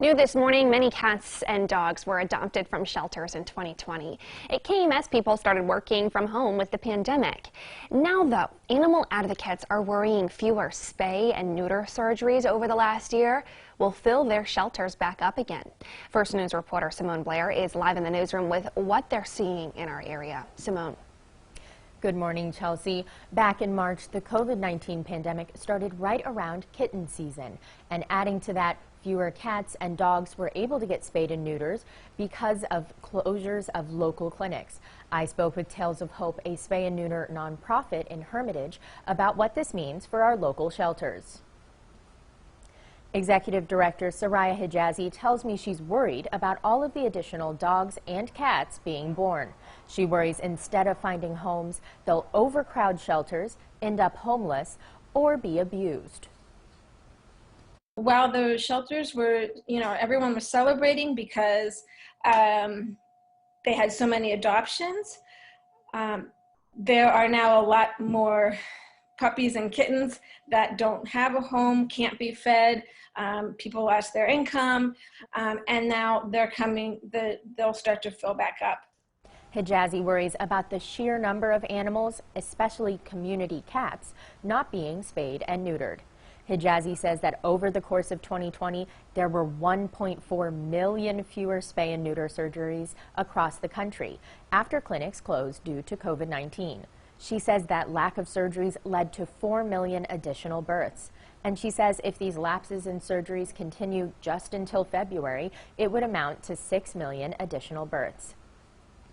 New this morning, many cats and dogs were adopted from shelters in 2020. It came as people started working from home with the pandemic. Now, though, animal advocates are worrying fewer spay and neuter surgeries over the last year will fill their shelters back up again. First News reporter Simone Blair is live in the newsroom with what they're seeing in our area. Simone. Good morning, Chelsea. Back in March, the COVID-19 pandemic started right around kitten season. And adding to that, fewer cats and dogs were able to get spayed and neuters because of closures of local clinics. I spoke with Tales of Hope, a spay and neuter nonprofit in Hermitage, about what this means for our local shelters. Executive Director Soraya Hijazi tells me she's worried about all of the additional dogs and cats being born. She worries instead of finding homes, they'll overcrowd shelters, end up homeless, or be abused. While the shelters were, everyone was celebrating because they had so many adoptions, there are now a lot more puppies and kittens that don't have a home, can't be fed, people lost their income, and now they'll start to fill back up. Hijazi worries about the sheer number of animals, especially community cats, not being spayed and neutered. Hijazi says that over the course of 2020, there were 1.4 million fewer spay and neuter surgeries across the country after clinics closed due to COVID-19. She says that lack of surgeries led to 4 million additional births. And she says if these lapses in surgeries continue just until February, it would amount to 6 million additional births.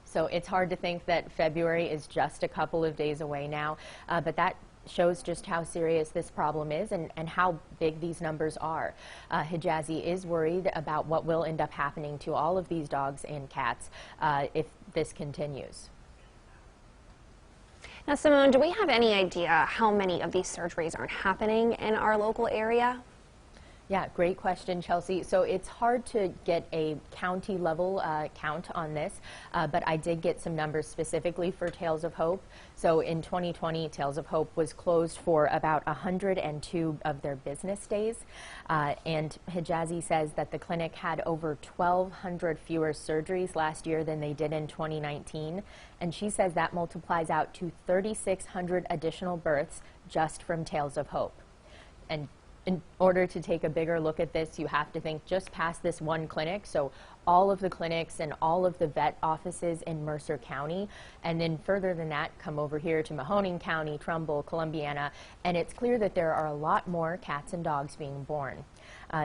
So it's hard to think that February is just a couple of days away now, but that shows just how serious this problem is and how big these numbers are. Hijazi is worried about what will end up happening to all of these dogs and cats if this continues. Now, Simone, do we have any idea how many of these surgeries are happening in our local area? Yeah, great question, Chelsea. So it's hard to get a county level count on this, but I did get some numbers specifically for Tales of Hope. So in 2020, Tales of Hope was closed for about 102 of their business days. And Hijazi says that the clinic had over 1,200 fewer surgeries last year than they did in 2019. And she says that multiplies out to 3,600 additional births just from Tales of Hope. And in order to take a bigger look at this, you have to think just past this one clinic, so all of the clinics and all of the vet offices in Mercer County, and then further than that, come over here to Mahoning County, Trumbull, Columbiana, and it's clear that there are a lot more cats and dogs being born.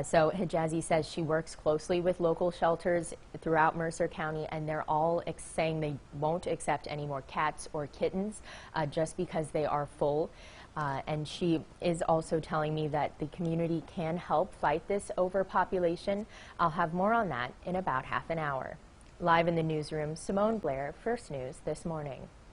So Hijazi says she works closely with local shelters throughout Mercer County, and they're all saying they won't accept any more cats or kittens just because they are full. And she is also telling me that the community can help fight this overpopulation. I'll have more on that in about half an hour. Live in the newsroom, Simone Blair, First News This Morning.